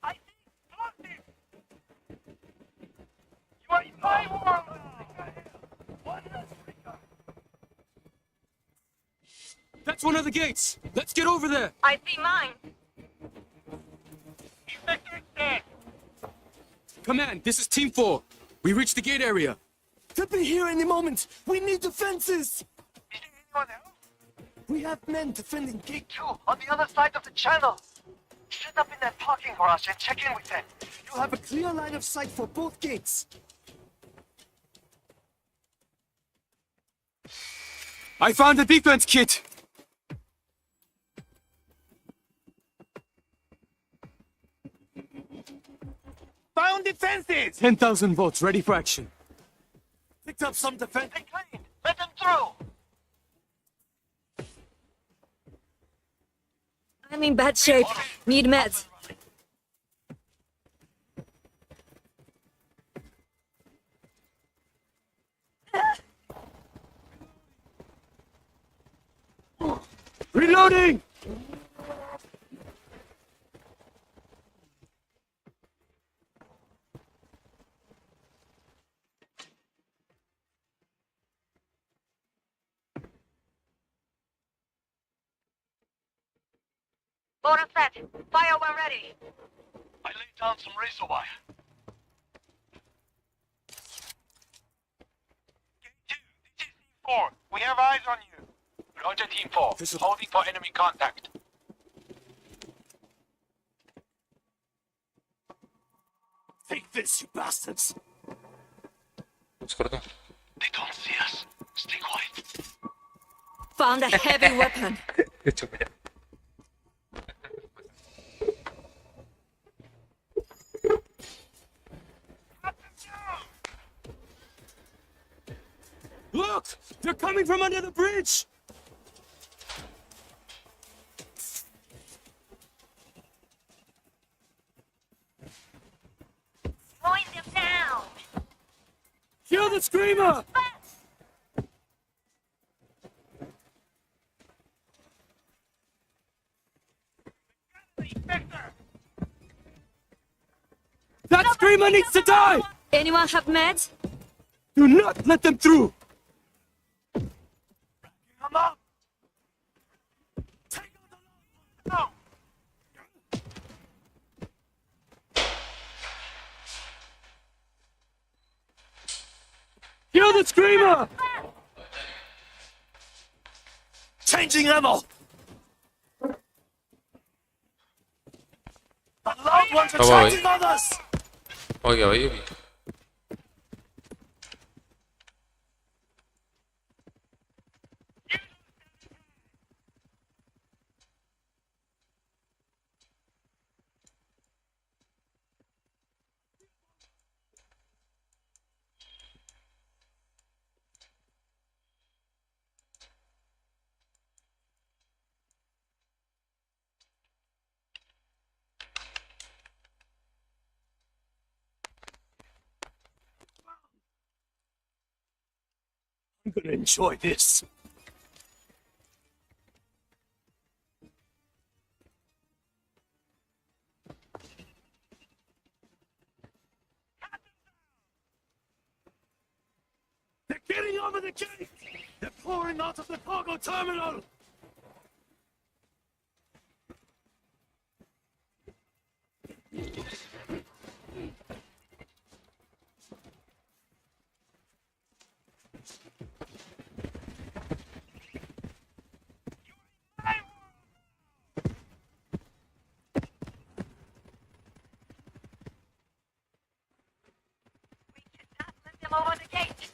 I see explosives. You are in my world. One Africa. That's one of the gates. Let's get over there. I see mine. Effector is dead. Command, this is Team 4. We reached the gate area. They'll be here any moment. We need defenses. Is there anyone else? We have men defending gate 2 on the other side of the channel. Set up in that parking garage and check in with them. You'll have a clear line of sight for both gates. I found a defense kit. Found defenses. 10,000 volts, ready for action. Picked up some defense. They clean. Let them through. I'm in bad shape. Need meds. Reloading! Order set. Fire when ready. I laid down some razor wire. Gate 2, this is Team 4. We have eyes on you. Roger, Team 4. Holding for enemy contact. Take this, you bastards. कुछ कर दूं They don't see us. Stay quiet. Found a heavy weapon. चुप जा Look! They're coming from under the bridge! Mowing them down. Kill the screamer! That screamer needs to die! Anyone have meds? Do not let them through! Come up! Take out the last one now! Kill the screamer! Changing ammo! The loud ones are Bye-bye. changing others! हो गया भाई अभी I'm gonna enjoy this. They're getting over the gate! They're pouring out of the cargo terminal! Over the gate.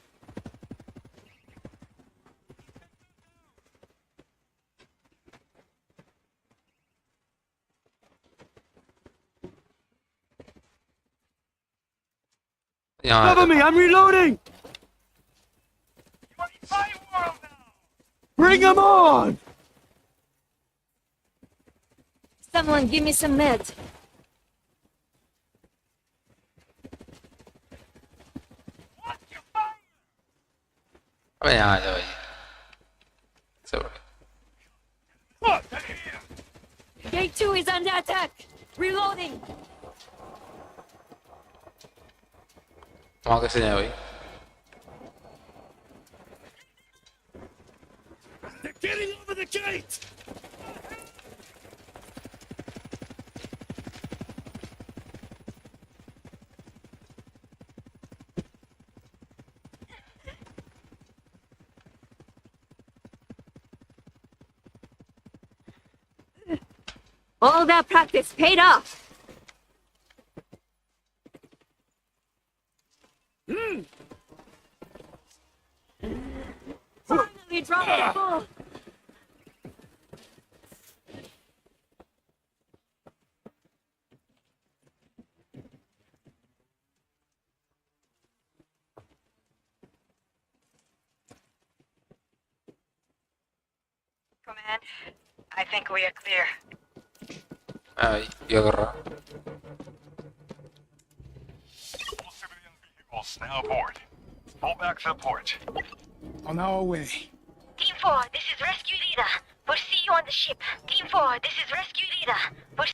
यहाँ Cover me, I'm reloading! Bring them on! Someone give me some meds. अबे यहाँ आ जाओ भाई सब Gate 2 is under attack. Reloading. वहाँ कैसे जाए भाई They're getting over the gate! All that practice paid off. Finally dropped the ball. Command, I think we are clear. हाँ भाई ये कर रहा All civilian vehicles now aboard. Fallback support. On our way. Team 4, this is Rescue Leader. We'll see you on the ship. Team 4, this is Rescue Leader. We'll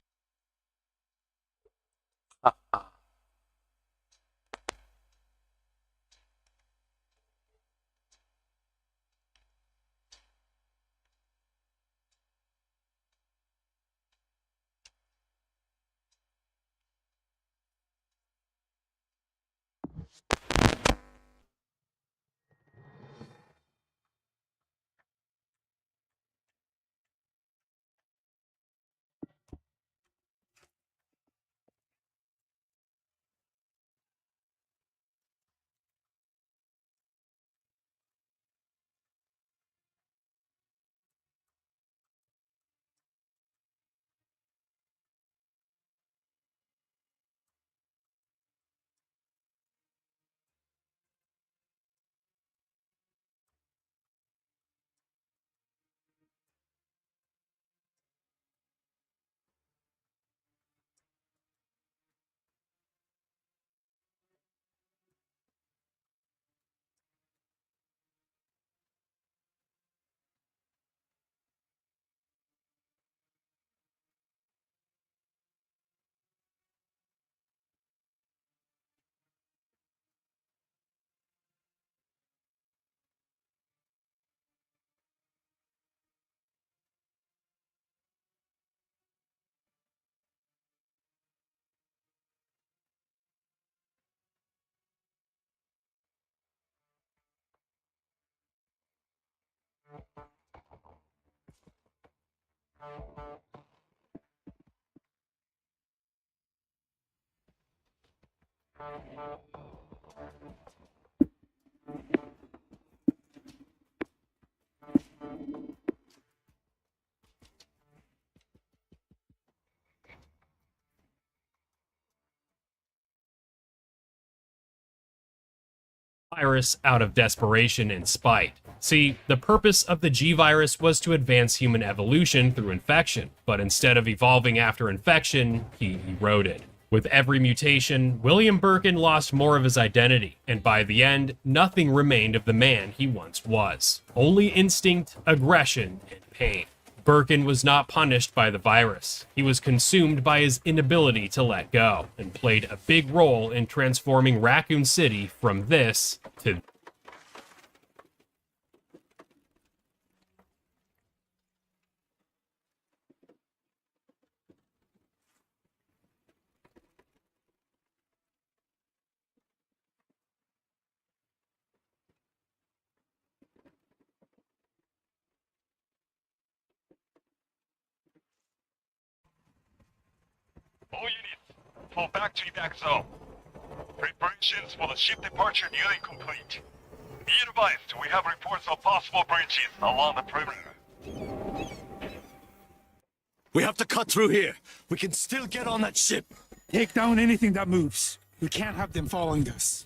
virus out of desperation and spite. See, the purpose of the G-Virus was to advance human evolution through infection, but instead of evolving after infection, he eroded. With every mutation, William Birkin lost more of his identity, and by the end, nothing remained of the man he once was. Only instinct, aggression, and pain. Birkin was not punished by the virus. He was consumed by his inability to let go, and played a big role in transforming Raccoon City from this to All units, fall back to evac zone. Preparations for the ship departure nearly complete. Be advised, we have reports of possible breaches along the perimeter. We have to cut through here. We can still get on that ship. Take down anything that moves. We can't have them following us.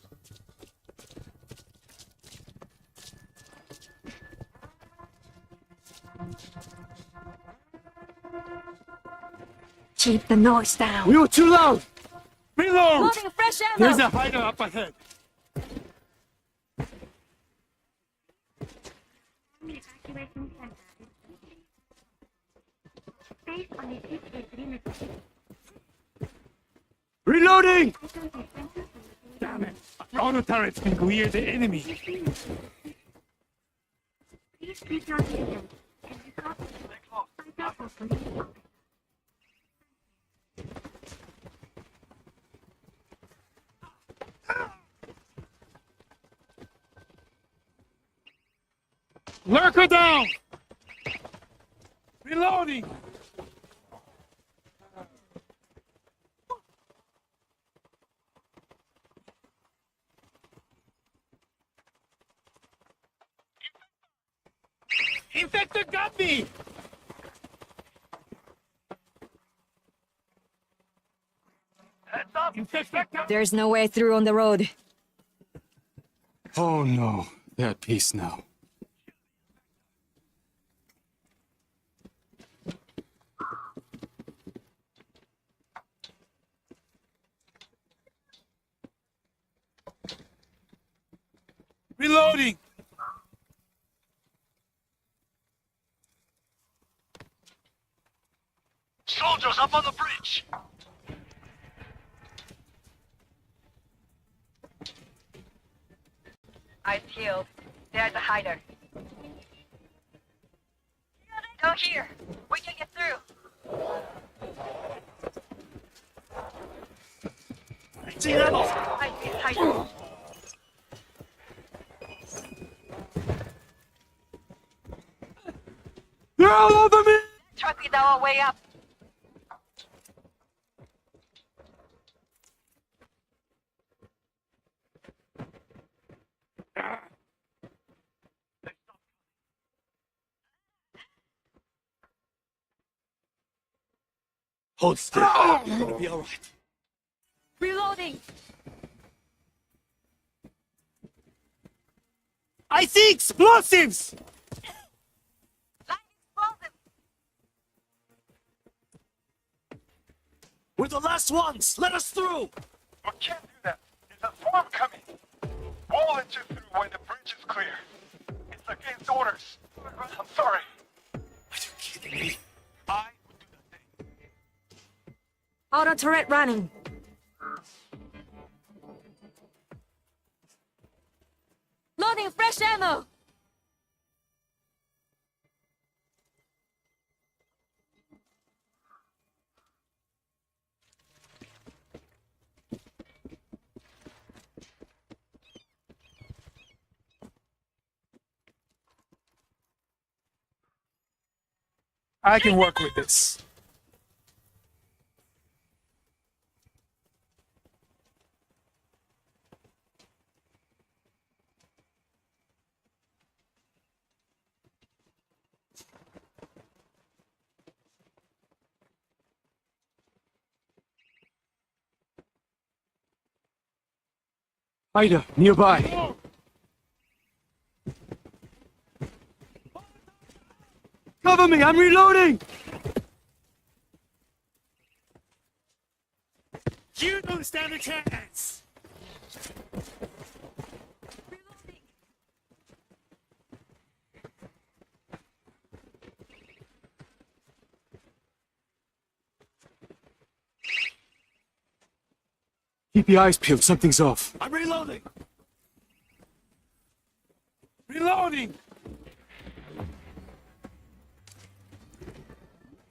Keep the noise down. We were too loud! Reload! Loading fresh ammo! There's a hider up ahead. Reloading! Damn it! Auto turrets can clear the enemy. Lurker down! Reloading! Infector got me! Heads up! Infector! There's no way through on the road. Oh no, they're at peace now. Reloading! Soldiers up on the bridge! Eyes peeled. There's a hider. Go here. We can get through. I see this hider. They're all over me! Truck is our way up. Hold still. It'll be all right. Reloading. I see explosives! We're the last ones! Let us through! We can't do that. There's a swarm coming. We'll let you through when the bridge is clear. It's against orders. I'm sorry. Are you kidding me? I would do the same. Auto turret running. Loading fresh ammo. I can work with this. Ida, nearby. Cover me, I'm reloading! You don't stand a chance! Keep your eyes peeled, something's off. I'm reloading! Reloading!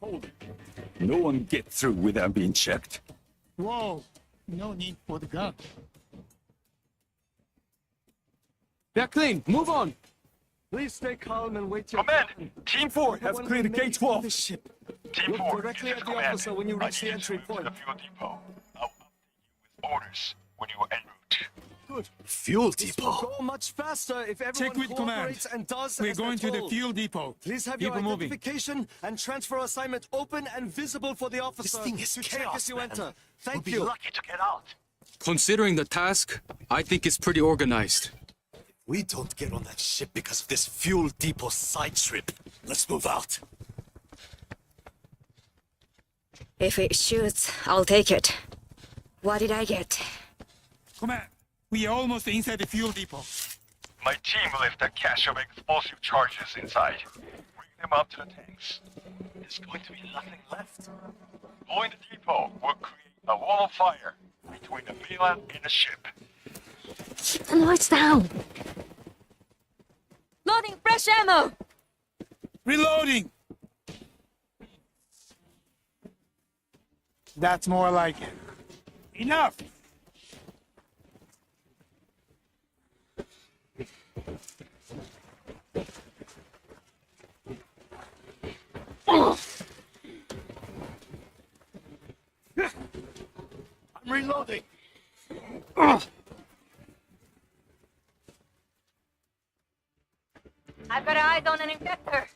Hold it. No one get through without being checked. Whoa, no need for the gun. They're clean, move on! Please stay calm and wait your turn. Team 4 have cleared the gate 12. Team Look 4, directly this at is the command. officer when you I reach the need entry you to point. the fuel depot. I'll update you with orders when you are en route. Good. Fuel This will depot. go much faster if everyone Check with command. cooperates and does We're as going they're to the told. fuel depot. Please have Keep your it moving. identification and transfer assignment open and visible for the officer. thing is to check chaos, as you man. enter. Thank We'll you. be lucky to get out. Considering the task, I think it's pretty organized. We don't get on that ship because of this fuel depot side trip. Let's move out. If it shoots, I'll take it. What did I get? Command, we are almost inside the fuel depot. My team left a cache of explosive charges inside. Bring them up to the tanks. There's going to be nothing left. Blowing the depot will create a wall of fire between the mainland and the ship. Keep the lights down. Loading fresh ammo. Reloading! That's more like it. Enough! I'm reloading. I've got eyes on an infector.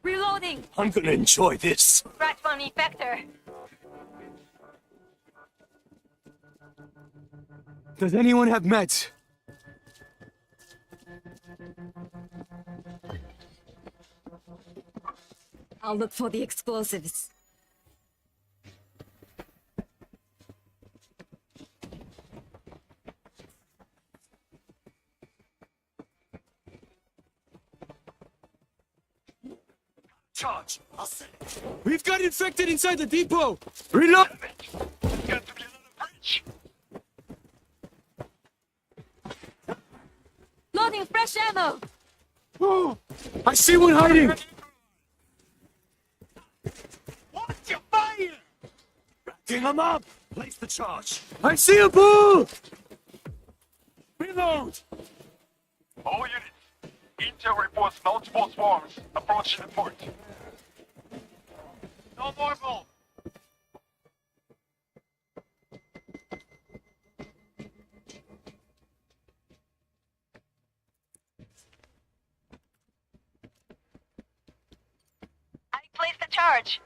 Reloading. I'm gonna enjoy this. Scratch one infector. Does anyone have meds? I'll look for the explosives. Charge. I'll set it. We've got infected inside the depot! Reload! There's got to be another breach. Loading fresh ammo. Oh, I see one hiding! What's your fire? Racking them up. Place the charge. I see a bull! Reload! All units. Intel reports multiple swarms approaching the port. No more bull. I placed the charge.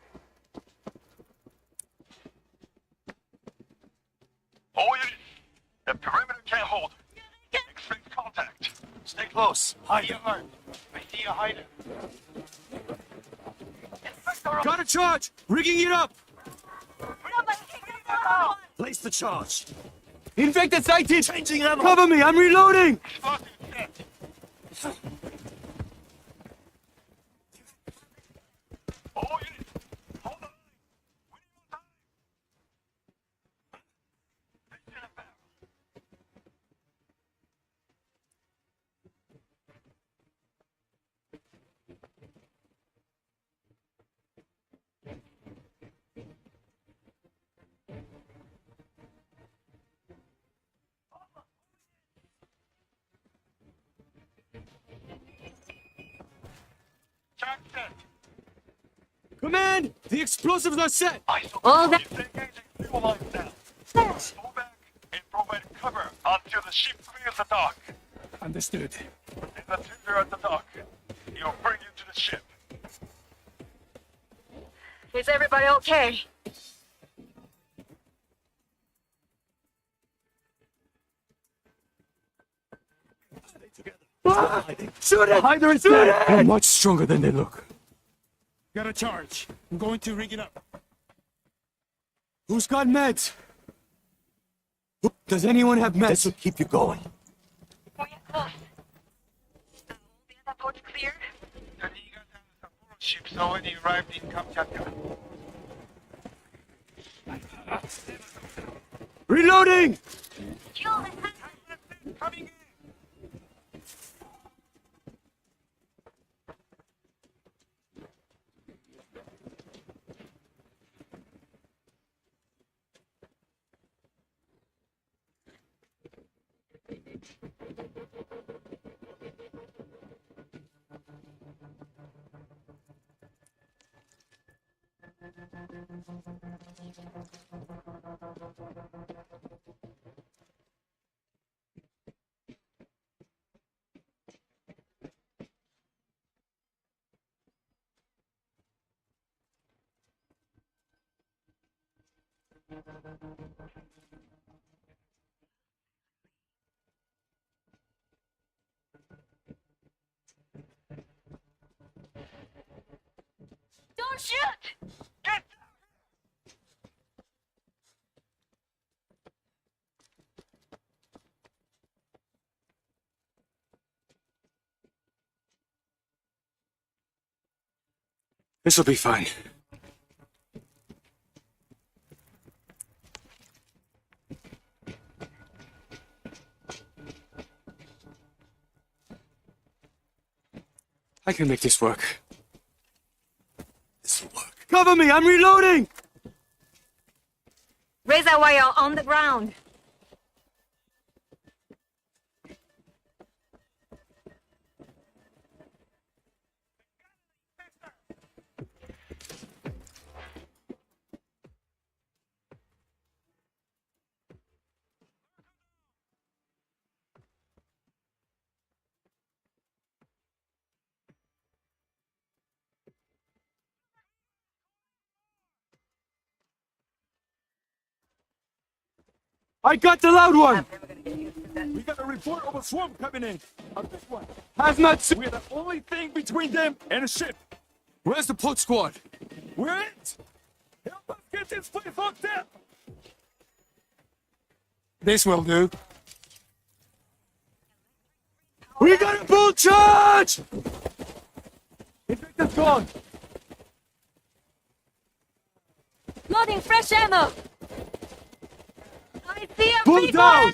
All units. The perimeter can't hold. Expect contact. Stay close. Hide. I see a hider. Got a charge! Rigging it up! Place the charge. Infected sighted! Changing ammo. Cover me, I'm reloading! Explosive set. All units. Hold on. Winning on time. Mission and battle. Charge set. Command! The explosives are set! All that. Engaging fuel lines now. Pull back and provide cover until the ship clears the dock. Understood. And the tender at the dock. He'll bring you to the ship. Is everybody okay? Shoot it! Hyder is Shoot dead! it! They're much stronger than they look. Got a charge. I'm going to rig it up. Who's got meds? Does anyone have meds? This will keep you going. We are close. The other port's clear. The Liga and the Sapporo ships already arrived in Kamchatka. Reloading! Kill the Coming in! Don't shoot! Get This'll be fine. I can make this work. This'll work. Cover me! I'm reloading! Razor wire on the ground. I got the loud one! We got a report of a swarm coming in. On this one. Hazmat suit! We're the only thing between them and a ship. Where's the port squad? We're it! Help us get this place hooked up! This will do. We got a full charge! Infector's gone! Loading fresh ammo. I see a Pull big down! one!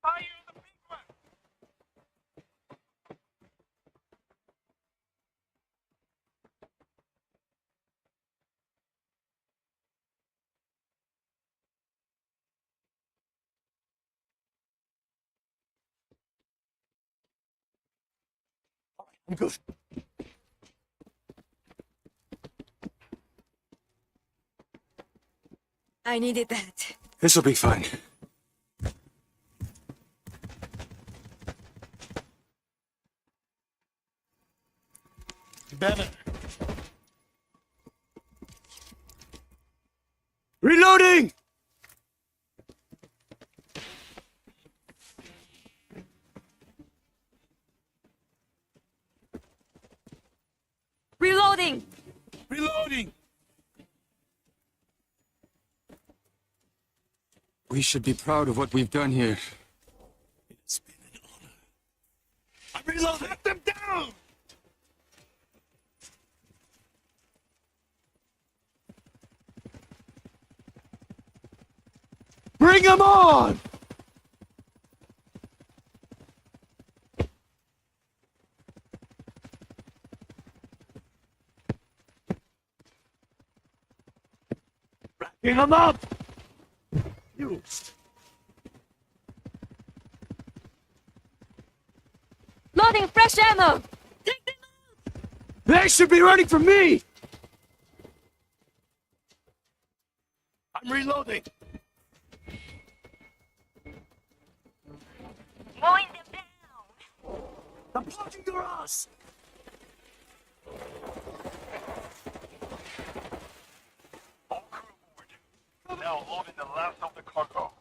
Fire the big one! I'm good. I needed that. This'll be fine. Better. Reloading! Reloading. Reloading! We should be proud of what we've done here. It's been an honor. I'm reloading! Let them down! Bring them on! Bring them up! You. Loading fresh ammo. Take them out. They should be running from me! I'm reloading! Parking your ass! All crew aboard. Now loading the last of the cargo.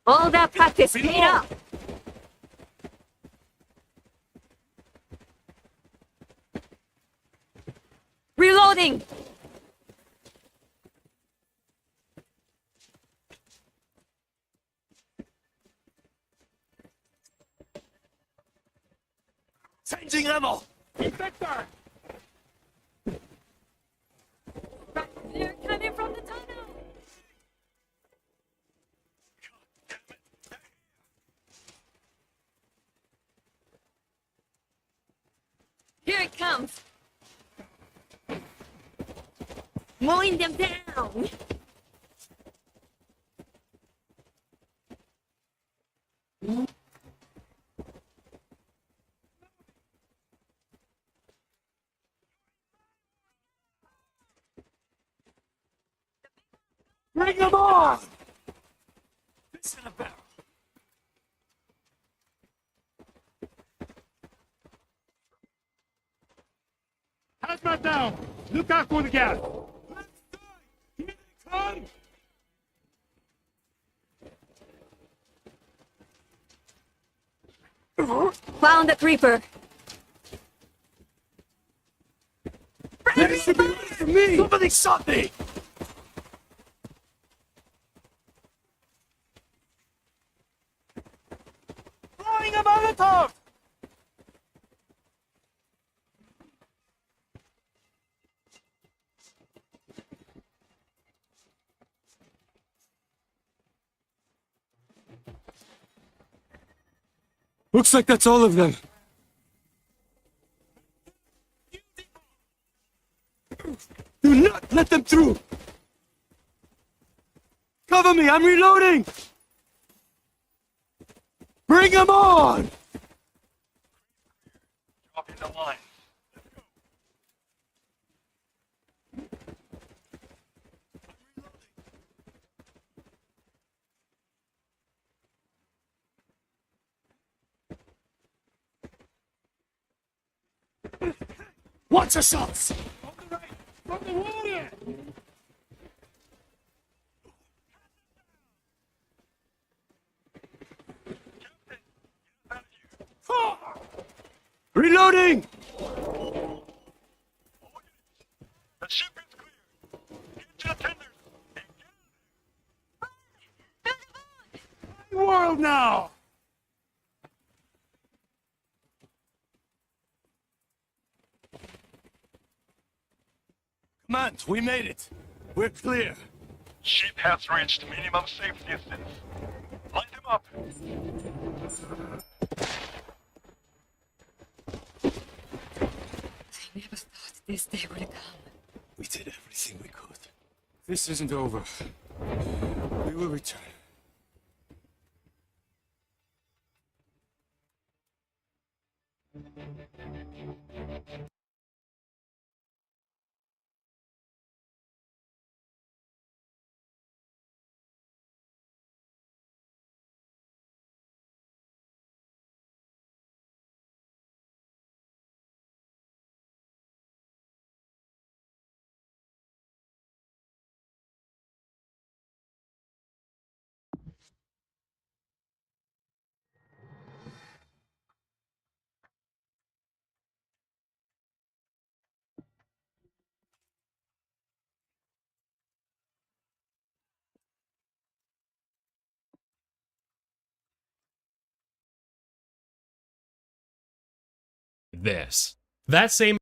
All that practice paid off. Reloading! Changing ammo! Infector! They're coming from the tunnel! Here it comes! Mowing them down! Bring them on! This in a barrel. Hazmat down! Look out for the gas! Here they come! Found the creeper! Me! Somebody shot me! Throwing a Molotov! Looks like that's all of them. Do not let them through! Cover me, I'm reloading! Bring them on! Dropping the line. Watch yourselves! From the warrior! Reloading! The ship is clear! Get your tenders! World now! Command, we made it. We're clear. Ship has reached minimum safe distance. Light them up! I never thought this day would come. We did everything we could. This isn't over. We will return. This. That same